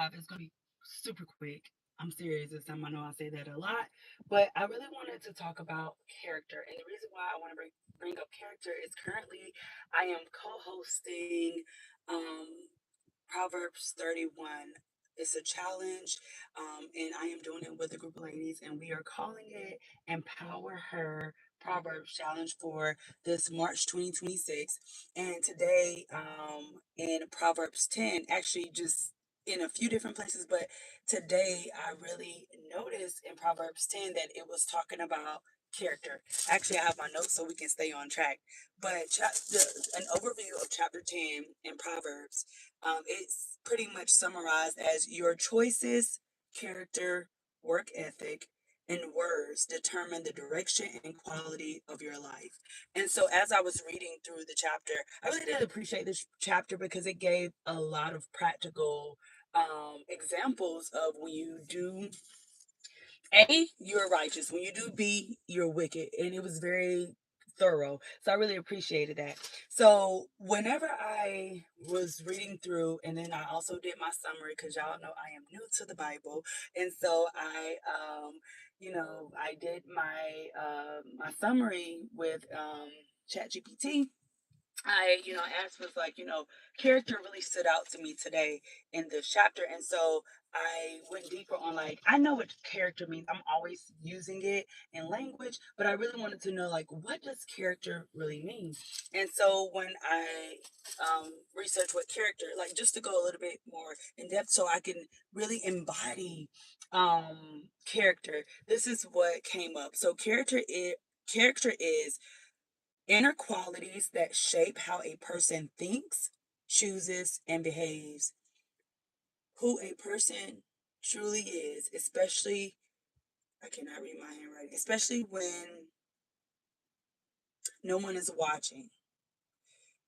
5 is going to be super quick. I'm serious this time. I know I say that a lot, but I really wanted to talk about character. And the reason why I want to bring up character is currently I am co hosting Proverbs 31. It's a challenge, and I am doing it with a group of ladies, and we are calling it Empower Her Proverbs Challenge for this March 2026. And today, in Proverbs 10, actually, just in a few different places, but today I really noticed in Proverbs 10 that it was talking about character. Actually, I have my notes so we can stay on track. But an overview of chapter 10 in Proverbs, it's pretty much summarized as your choices, character, work ethic, and words determine the direction and quality of your life. And so, as I was reading through the chapter, I really did appreciate this chapter because it gave a lot of practical examples of when you do A, you're righteous. When you do B, you're wicked. And it was very thorough. So I really appreciated that. So whenever I was reading through, and then I also did my summary because y'all know I am new to the Bible. And so I did my summary with ChatGPT. Asked was like, character really stood out to me today in this chapter. And so I went deeper on like, I know what character means. I'm always using it in language, but I really wanted to know like, what does character really mean? And so when I researched what character, like just to go a little bit more in depth so I can really embody character, this is what came up. So character is inner qualities that shape how a person thinks, chooses, and behaves. Who a person truly is, especially, I cannot read my handwriting, especially when no one is watching.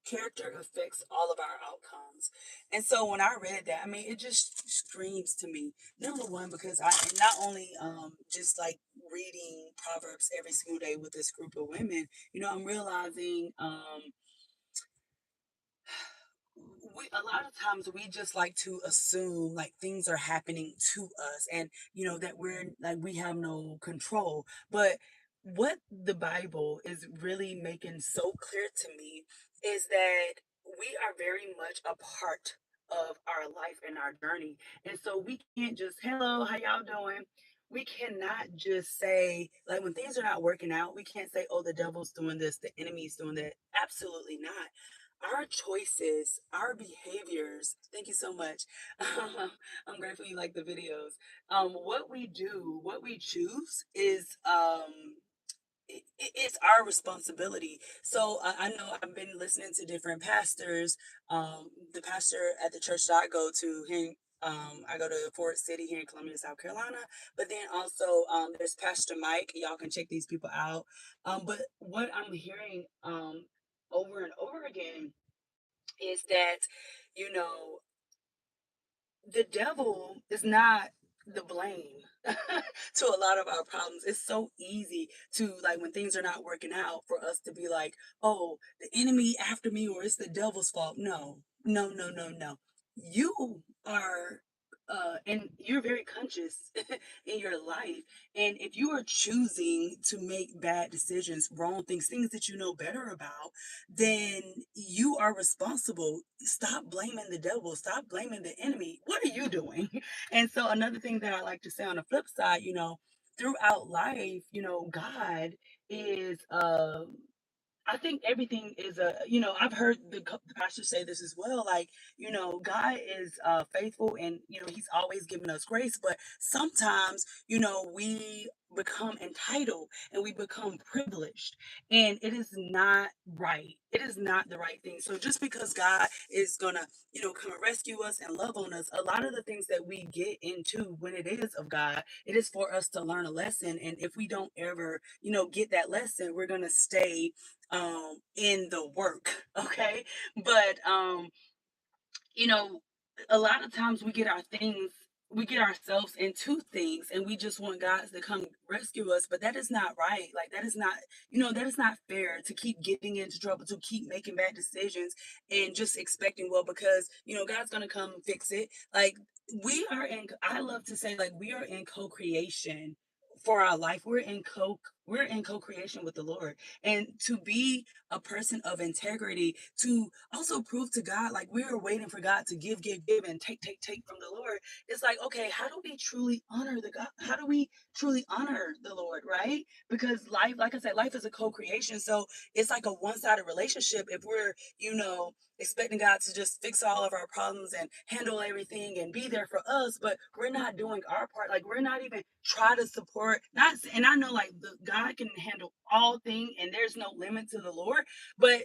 Character affects all of our outcomes. And so when I read that, I mean, it just screams to me. Number one, because I not only just like reading Proverbs every single day with this group of women, I'm realizing a lot of times we just like to assume like things are happening to us, and that we're like we have no control. But what the Bible is really making so clear to me is that we are very much a part of our life and our journey. And so we can't just, hello, how y'all doing? We cannot just say, like, when things are not working out, we can't say, oh, the devil's doing this, the enemy's doing that. Absolutely not. Our choices, our behaviors. Thank you so much. I'm grateful you like the videos. What we do, what we choose is it's our responsibility. So I know I've been listening to different pastors. The pastor at the church that I go to here. I go to Fort City here in Columbia, South Carolina. But then also there's Pastor Mike. Y'all can check these people out. But what I'm hearing over and over again is that, you know, the devil is not the blame to a lot of our problems. It's so easy to, like, when things are not working out, for us to be like, oh, the enemy after me, or it's the devil's fault. No, no, no, no, no. You are and you're very conscious in your life, and if you are choosing to make bad decisions, wrong things, things that you know better about, then you are responsible. Stop blaming the devil. Stop blaming the enemy. What are you doing? And so another thing that I like to say on the flip side, throughout life, God is I think everything is I've heard the pastor say this as well. Like, God is faithful, and, he's always giving us grace. But sometimes, we become entitled and we become privileged, and it is not right. It is not the right thing. So just because God is going to, come and rescue us and love on us, a lot of the things that we get into when it is of God, it is for us to learn a lesson. And if we don't ever, get that lesson, we're going to stay in the work. Okay. But you know a lot of times we get ourselves into things, and we just want God to come rescue us, but that is not right. Like, that is not, that is not fair to keep getting into trouble, to keep making bad decisions, and just expecting, well, because God's gonna come fix it. Like, we are in I love to say, like, we are in co-creation for our life. We're in co-creation with the Lord. And to be a person of integrity, to also prove to God, like we are waiting for God to give, and take from the Lord. It's like, okay, how do we truly honor the God? How do we truly honor the Lord, right? Because life, like I said, life is a co-creation. So it's like a one-sided relationship if we're, expecting God to just fix all of our problems and handle everything and be there for us, but we're not doing our part. Like we're not even try to support. Not, and I know like God can handle all things, and there's no limit to the Lord, but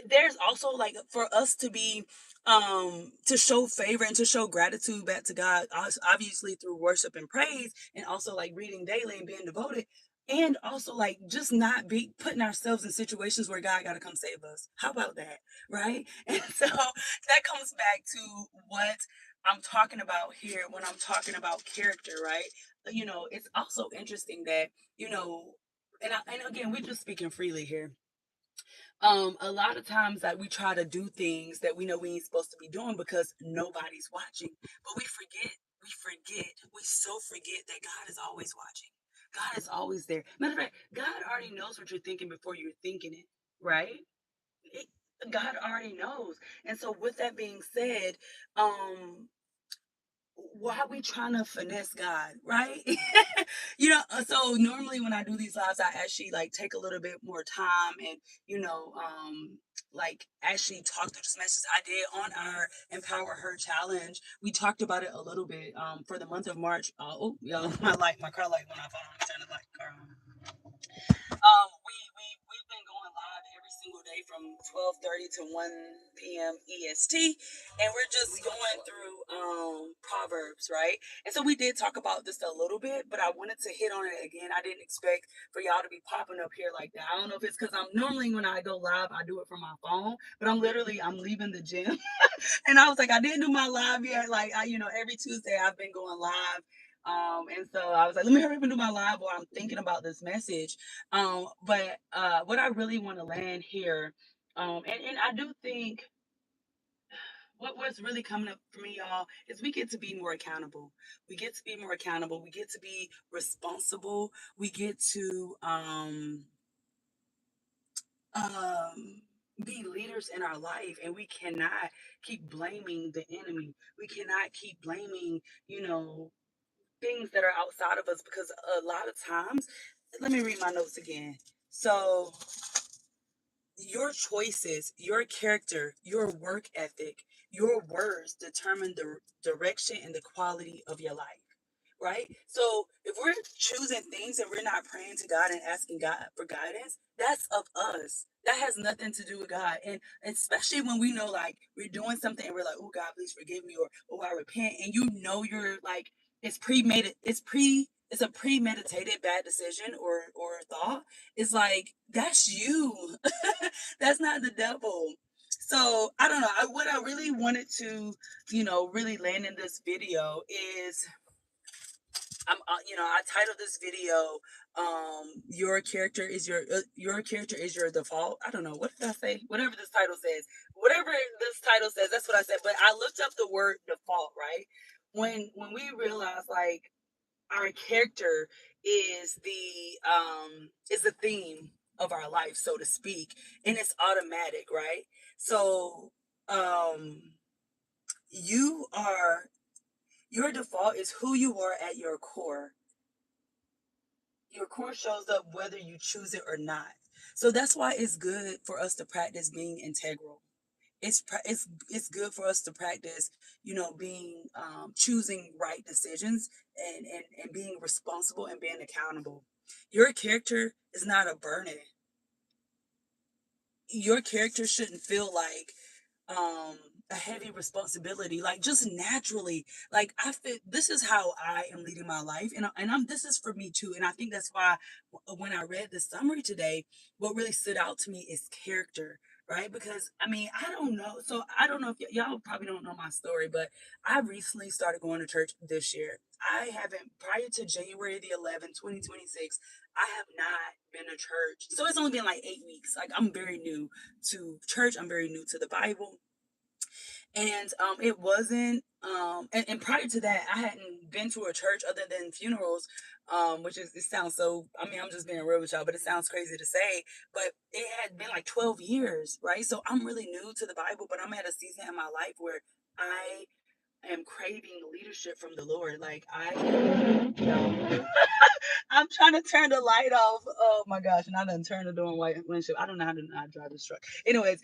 there's also like for us to be to show favor and to show gratitude back to God, obviously through worship and praise, and also like reading daily and being devoted, and also like just not be putting ourselves in situations where God got to come save us. How about that? Right? And so that comes back to what I'm talking about here when I'm talking about character, right? It's also interesting that, and again, we're just speaking freely here. A lot of times that we try to do things that we know we ain't supposed to be doing because nobody's watching, but we so forget that God is always watching. God is always there. Matter of fact, God already knows what you're thinking before you're thinking it, right? It- God already knows. And so with that being said, um, why are we trying to finesse God, right? So normally when I do these lives, I actually like take a little bit more time and, like actually talk through this message I did on our Empower Her challenge. We talked about it a little bit for the month of March. Oh, yo, my car light went off. I'm turn the light car on. We've been going live every single day from 12:30 to 1 p.m. EST, and we're just going through Proverbs, right? And so we did talk about this a little bit, but I wanted to hit on it again. I didn't expect for y'all to be popping up here like that. I don't know if it's because I'm normally when I go live, I do it from my phone, but I'm leaving the gym, and I was like, I didn't do my live yet. Like every Tuesday I've been going live. And so I was like, let me hurry up and do my live while I'm thinking about this message. But what I really want to land here, and I do think what's really coming up for me, y'all, is we get to be more accountable. We get to be more accountable. We get to be responsible. We get to um be leaders in our life, and we cannot keep blaming the enemy. We cannot keep blaming, things that are outside of us, because a lot of times, let me read my notes again. So your choices, your character, your work ethic, your words determine the direction and the quality of your life, right? So if we're choosing things and we're not praying to God and asking God for guidance, that's of us. That has nothing to do with God. And especially when we know like we're doing something and we're like, oh God, please forgive me, or oh I repent, and you're like it's a premeditated bad decision or thought. It's like that's you. That's not the devil. So I don't know. What I really wanted to, really land in this video is I titled this video, your character is your default. I don't know. What did I say? Whatever this title says. Whatever this title says, that's what I said. But I looked up the word default, right? When we realize like our character is the theme of our life, so to speak, and it's automatic, right? So um you are your default is who you are at your core. Your core shows up whether you choose it or not. So that's why it's good for us to practice being integral. It's good for us to practice, being choosing right decisions, and being responsible and being accountable. Your character is not a burden. Your character shouldn't feel like um a heavy responsibility, like just naturally. Like I feel this is how I am leading my life, and I'm this is for me too. And I think that's why when I read the summary today, what really stood out to me is character, right? Because I mean, I don't know, so I don't know if y'all probably don't know my story, but I recently started going to church this year. I haven't, prior to January the 11th 2026, I have not been to church. So it's only been like 8 weeks. Like I'm very new to church. I'm very new to the Bible. And it wasn't and prior to that I hadn't been to a church other than funerals, which is, it sounds so, I mean, I'm just being real with y'all, but it sounds crazy to say, but it had been like 12 years, right? So I'm really new to the Bible, but I'm at a season in my life where I am craving leadership from the Lord. Like I am, y'all. I'm trying to turn the light off. Oh my gosh, and I done turned the door on white windshield. I don't know how to not drive this truck. Anyways,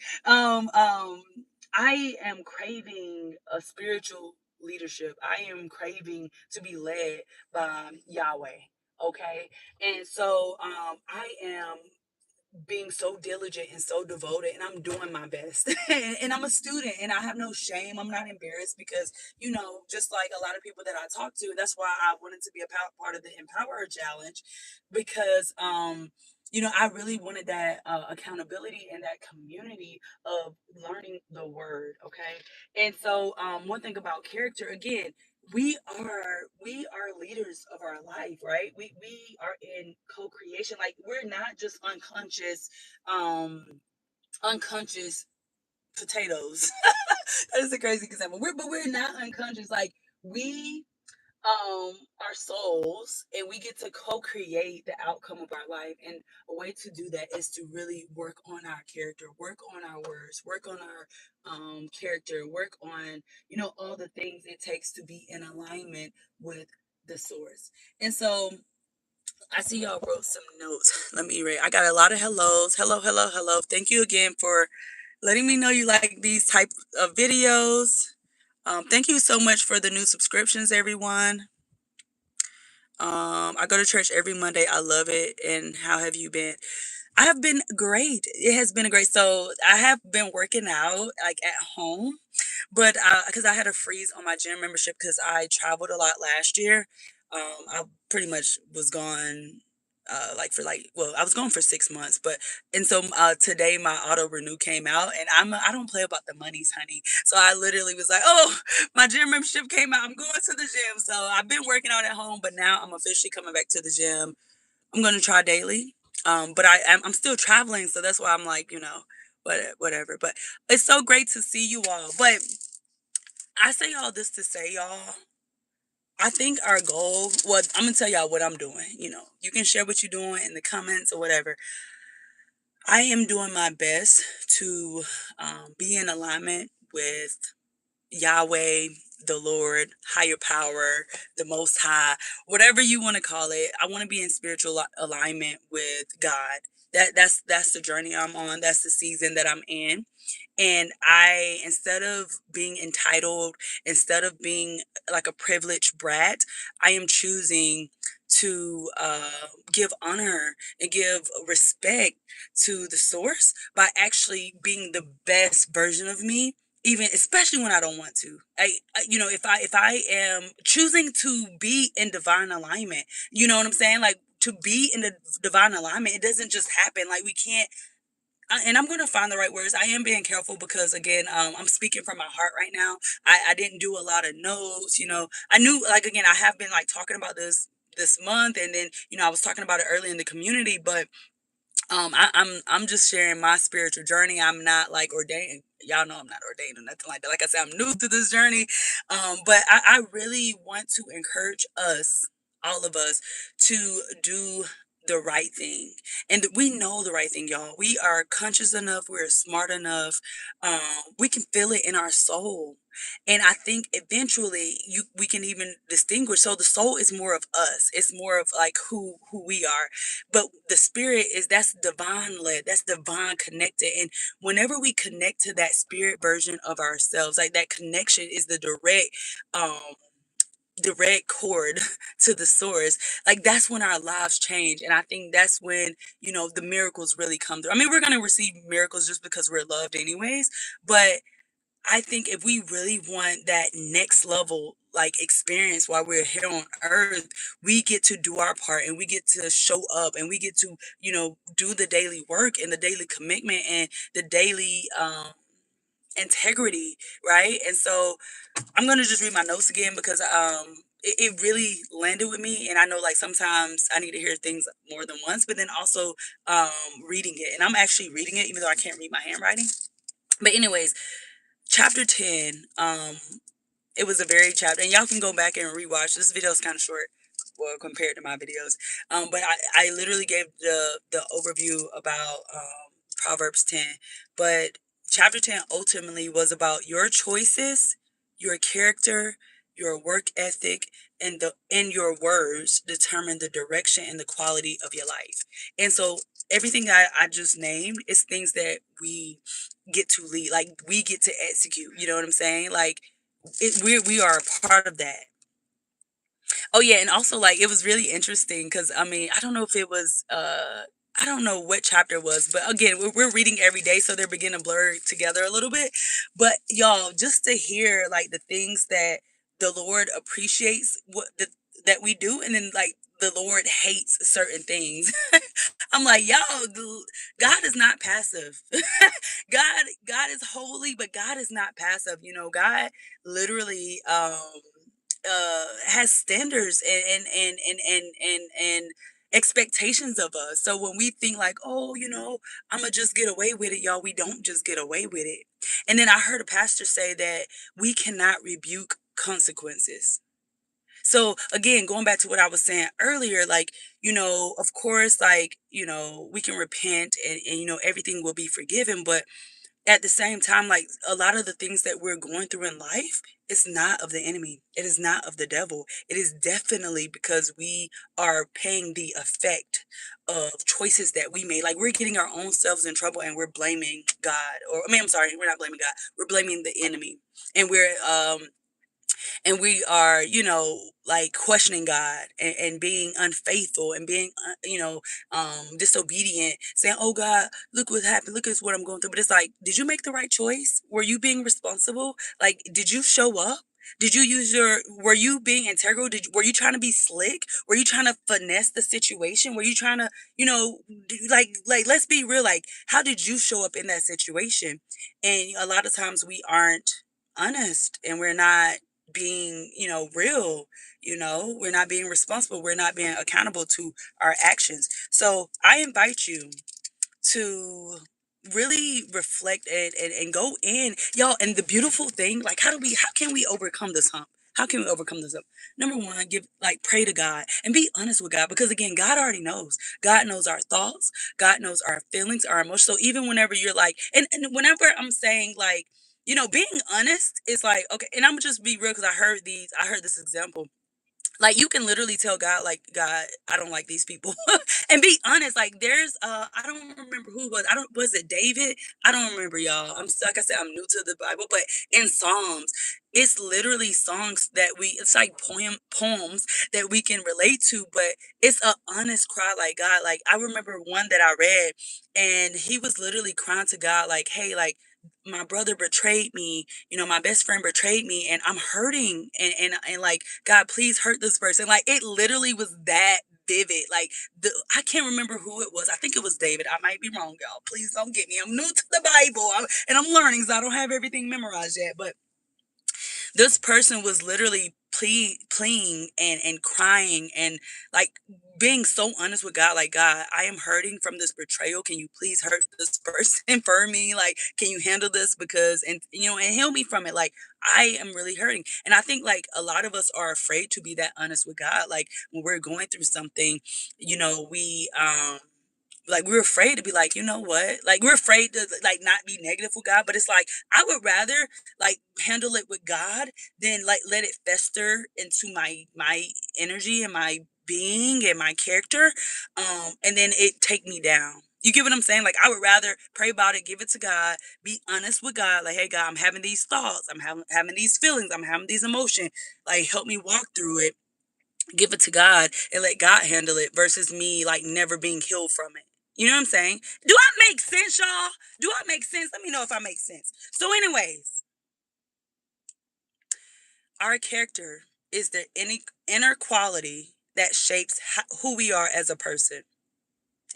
I am craving a spiritual leadership. I am craving to be led by Yahweh. Okay, and so I am being so diligent and so devoted, and I'm doing my best. And I'm a student and I have no shame. I'm not embarrassed because, just like a lot of people that I talk to, that's why I wanted to be a part of the Empower Challenge, because I really wanted that accountability and that community of learning the word. Okay. And so one thing about character, again, we are leaders of our life, right? We are in co-creation. Like we're not just unconscious potatoes. That is a crazy example. But we're not unconscious. Like we are souls, and we get to co-create the outcome of our life. And a way to do that is to really work on our character, work on our words, work on our character, work on all the things it takes to be in alignment with the source. And so I see y'all wrote some notes. Let me read. I got a lot of hellos. Hello, hello, hello. Thank you again for letting me know you like these type of videos. Thank you so much for the new subscriptions, everyone. I go to church every Monday. I love it. And how have you been? I have been great. It has been great. So I have been working out like at home, but because I had a freeze on my gym membership because I traveled a lot last year. I pretty much was gone. Like for like, well, I was gone for 6 months, but and so today my auto renew came out, and I don't play about the monies, honey. So I literally was like, oh, my gym membership came out. I'm going to the gym. So I've been working out at home, but now I'm officially coming back to the gym. I'm going to try daily. But I'm still traveling, so that's why I'm like, whatever. But it's so great to see you all. But I say all this to say, y'all, I think our goal, well, I'm gonna tell y'all what I'm doing. You can share what you're doing in the comments or whatever. I am doing my best to be in alignment with Yahweh, the Lord, higher power, the Most High, whatever you want to call it. I want to be in spiritual alignment with God. That's the journey I'm on. That's the season that I'm in. And instead of being entitled, instead of being like a privileged brat, I am choosing to give honor and give respect to the source by actually being the best version of me, even especially when I don't want to. If I am choosing to be in divine alignment, you know what I'm saying? Like to be in the divine alignment, it doesn't just happen. Like we can't. And I'm going to find the right words. I am being careful because, again, I'm speaking from my heart right now. I didn't do a lot of notes. I knew, like, again, I have been like talking about this month, and then I was talking about it early in the community, but I'm just sharing my spiritual journey. I'm not like ordained. Y'all know I'm not ordained or nothing like that. Like I said, I'm new to this journey. But I really want to encourage us, all of us, to do the right thing. And we know the right thing, y'all. We are conscious enough, we're smart enough. We can feel it in our soul. And I think eventually we can even distinguish. So the soul is more of us. It's more of like who we are, but the spirit that's divine led, that's divine connected. And whenever we connect to that spirit version of ourselves, like that connection is the direct cord to the source. Like that's when our lives change. And I think that's when the miracles really come through. I mean, we're going to receive miracles just because we're loved anyways, but I think if we really want that next level like experience while we're here on earth, we get to do our part, and we get to show up, and we get to, do the daily work and the daily commitment and the daily integrity, right? And so I'm gonna just read my notes again because it really landed with me, and I know like sometimes I need to hear things more than once, but then also reading it. And I'm actually reading it even though I can't read my handwriting. But anyways, chapter 10, it was a very chapter, and y'all can go back and rewatch. This video is kind of short, well, compared to my videos. But I literally gave the overview about Proverbs 10. But chapter 10 ultimately was about your choices, your character, your work ethic, and your words determine the direction and the quality of your life. And so everything I just named is things that we get to lead, like we get to execute. You know what I'm saying? Like we are a part of that. Oh yeah, and also like it was really interesting because I mean I don't know if it was I don't know what chapter it was, but again we're reading every day, so they're beginning to blur together a little bit. But y'all, just to hear like the things that the Lord appreciates that we do, and then like the Lord hates certain things. I'm like, y'all, God is not passive. God is holy, but God is not passive. You know, God literally has standards and expectations of us. So when we think like, oh, you know, I'm gonna just get away with it, y'all, we don't just get away with it. And then I heard a pastor say that we cannot rebuke consequences. So again, going back to what I was saying earlier, like, you know, of course, like, you know, we can repent and you know, everything will be forgiven. But at the same time, like a lot of the things that we're going through in life, it's not of the enemy. It is not of the devil. It is definitely because we are paying the effect of choices that we made. Like we're getting our own selves in trouble and we're blaming God. Or I mean, I'm sorry, we're not blaming God. We're blaming the enemy. And we are, you know, like questioning God and being unfaithful and being you know, disobedient, saying, oh God, look what happened, look at what I'm going through. But it's like, did you make the right choice? Were you being responsible? Like, did you show up? Did you use your, were you being integral? Were you trying to be slick? Were you trying to finesse the situation? Were you trying to, you know, like let's be real, like how did you show up in that situation? And a lot of times we aren't honest and we're not being, you know, real. You know, we're not being responsible, we're not being accountable to our actions. So I invite you to really reflect and go in, y'all. And the beautiful thing, like how can we overcome this hump? How can we overcome this hump? Number one, give, like, pray to God and be honest with God, because again, God already knows. God knows our thoughts, God knows our feelings, our emotions. So even whenever you're like, and whenever I'm saying like, you know, being honest is like, okay, and I'm gonna just be real because I heard this example. Like you can literally tell God, like, God, I don't like these people. And be honest. Like there's I don't remember who it was. I don't, was it David? I don't remember, y'all. Like I said, I'm new to the Bible, but in Psalms, it's literally songs that it's like poems that we can relate to, but it's a honest cry, like God. Like I remember one that I read, and he was literally crying to God, like, hey, like my brother betrayed me, you know, my best friend betrayed me, and I'm hurting, and like, God, please hurt this person. Like it literally was that vivid. Like I can't remember who it was. I think it was David. I might be wrong, y'all. Please don't get me. I'm new to the Bible, and I'm learning, so I don't have everything memorized yet. But this person was literally pleading and crying and like being so honest with God, like, God, I am hurting from this betrayal. Can you please hurt this person for me? Like, can you handle this? Because, and you know, and heal me from it. Like, I am really hurting. And I think like a lot of us are afraid to be that honest with God. Like when we're going through something, you know, like we're afraid to be like, you know what? Like we're afraid to like not be negative with God, but it's like I would rather like handle it with God than like let it fester into my energy and my being and my character, and then it take me down. You get what I'm saying? Like I would rather pray about it, give it to God, be honest with God, like, hey God, I'm having these thoughts, I'm having these feelings, I'm having these emotions, like help me walk through it, give it to God and let God handle it versus me like never being healed from it. You know what I'm saying? Do I make sense, y'all? Do I make sense? Let me know if I make sense. So, anyways, our character is the inner quality that shapes who we are as a person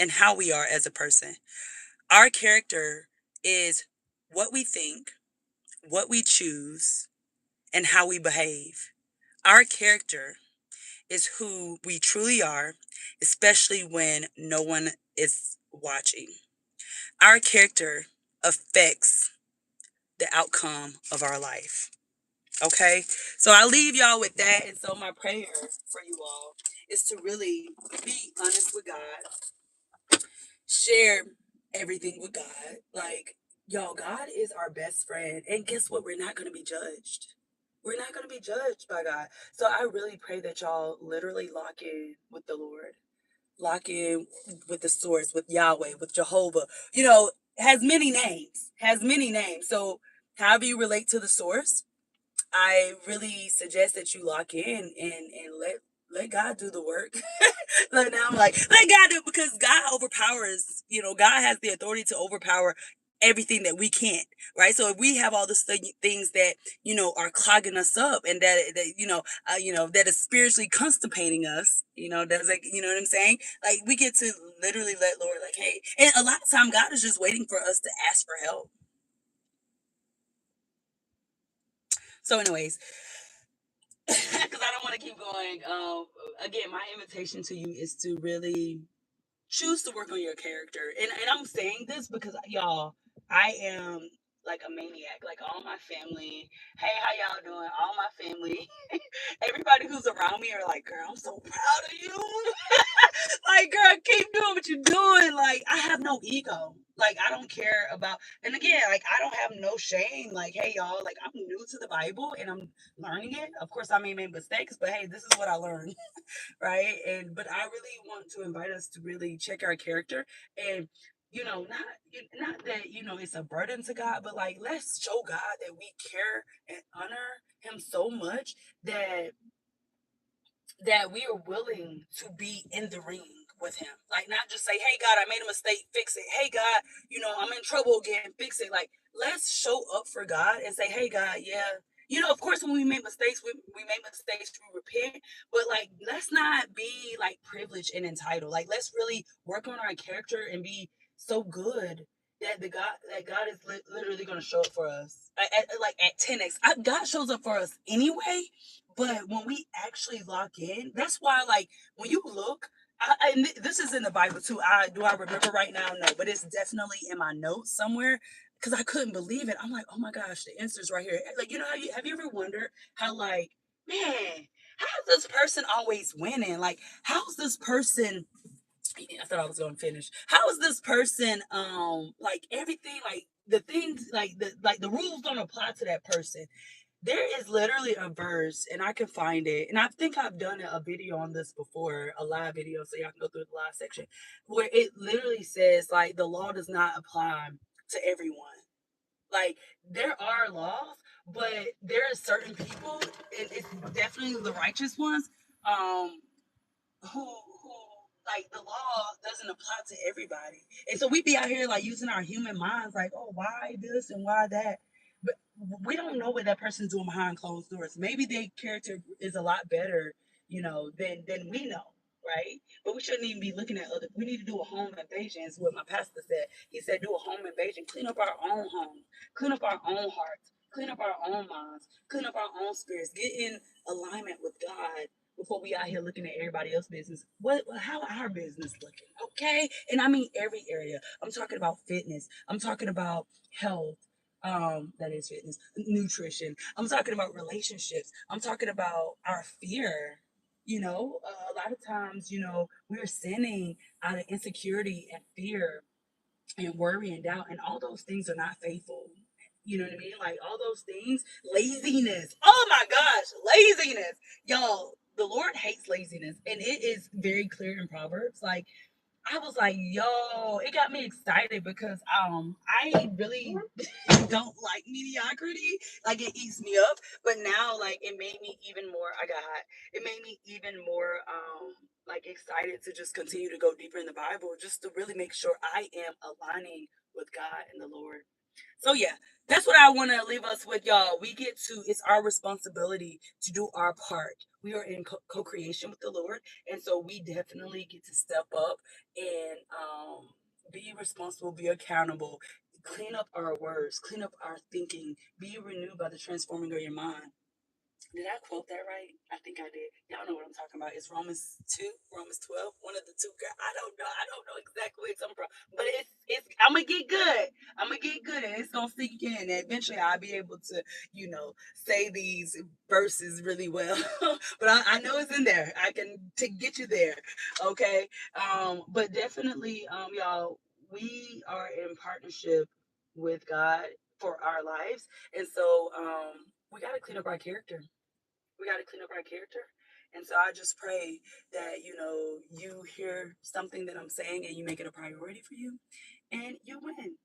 and how we are as a person. Our character is what we think, what we choose, and how we behave. Our character is who we truly are, especially when no one is watching. Our character affects the outcome of our life. Okay, so I leave y'all with that. And so my prayer for you all is to really be honest with God, share everything with God. Like, y'all, God is our best friend. And guess what? We're not going to be judged. We're not going to be judged by God. So I really pray that y'all literally lock in with the Lord, lock in with the source, with Yahweh, with Jehovah. You know, has many names, has many names. So however you relate to the source, I really suggest that you lock in and let God do the work. Like now I'm like, let God do it, because God overpowers, God has the authority to overpower everything that we can't, right? So if we have all these things that, are clogging us up, and that is spiritually constipating us, that's like, you know what I'm saying? Like, we get to literally let Lord, like, hey, and a lot of time God is just waiting for us to ask for help. So anyways, because I don't want to keep going. Again, my invitation to you is to really choose to work on your character. And I'm saying this because, y'all, I am like a maniac. Like, all my family, hey, how y'all doing? All my family, everybody who's around me are like, girl, I'm so proud of you. Like, girl, keep doing what you're doing. Like, I have no ego. Like, I don't care about, and again, like, I don't have no shame. Like, hey, y'all, like, I'm new to the Bible and I'm learning it. Of course, I may make mistakes, but hey, this is what I learned. Right? And but I really want to invite us to really check our character, and not that it's a burden to God, but like, let's show God that we care and honor Him so much that we are willing to be in the ring with Him. Like, not just say, hey, God, I made a mistake, fix it. Hey, God, I'm in trouble again, fix it. Like, let's show up for God and say, hey, God, yeah. Of course, when we make mistakes, we make mistakes, we repent, but like, let's not be like privileged and entitled. Like, let's really work on our character and be so good that God is literally going to show up for us. Like at 10x, God shows up for us anyway. But when we actually lock in, that's why, like, when you look, and this is in the Bible too. I remember right now? No, but it's definitely in my notes somewhere, because I couldn't believe it. I'm like, oh my gosh, the answer's right here. Like, have you ever wondered how, like, man, how's this person always winning? Like, how's this person? I thought I was going to finish. How is this person, like, everything, like the things, like the rules don't apply to that person? There is literally a verse, and I can find it, and I think I've done a video on this before, a live video, so y'all can go through the live section, where it literally says, like, the law does not apply to everyone. Like, there are laws, but there are certain people, and it's definitely the righteous ones, um, who like, the law doesn't apply to everybody. And so we be out here like using our human minds, like, oh, why this and why that? But we don't know what that person's doing behind closed doors. Maybe their character is a lot better, than we know, right? But we shouldn't even be looking at other. We need to do a home invasion, is what my pastor said. He said, do a home invasion, clean up our own homes, clean up our own hearts, clean up our own minds, clean up our own spirits, get in alignment with God before we out here looking at everybody else's business. How our business looking? Okay. And I mean every area. I'm talking about fitness. I'm talking about health. That is fitness, nutrition. I'm talking about relationships. I'm talking about our fear. A lot of times, we're sinning out of insecurity and fear and worry and doubt, and all those things are not faithful. You know what I mean? Like, all those things, laziness. Oh my gosh, laziness. Y'all, the Lord hates laziness, and it is very clear in Proverbs. Like, I was like, yo, it got me excited because I really don't like mediocrity. Like, it eats me up. But now, like, it made me even more, I got hot. It made me even more like, excited to just continue to go deeper in the Bible, just to really make sure I am aligning with God and the Lord. So yeah, that's what I want to leave us with, y'all. It's our responsibility to do our part. We are in co-creation with the Lord, and so we definitely get to step up and be responsible, be accountable, clean up our words, clean up our thinking, be renewed by the transforming of your mind. Did I quote that right? I think I did. Y'all know what I'm talking about. It's Romans 2, Romans 12, one of the two. Girl, I don't know. I don't know exactly where it's coming from. But it's I'm gonna get good. I'm gonna get good and it's gonna sink in. And eventually I'll be able to, say these verses really well. But I know it's in there. I can get you there. Okay. But definitely, y'all, we are in partnership with God for our lives. And so we gotta clean up our character. We got to clean up our character. And so I just pray that, you hear something that I'm saying and you make it a priority for you and you win.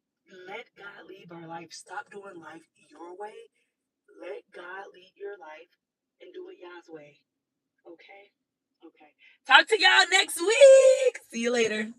Let God lead our life. Stop doing life your way. Let God lead your life and do it God's way. Okay? Okay. Talk to y'all next week. See you later.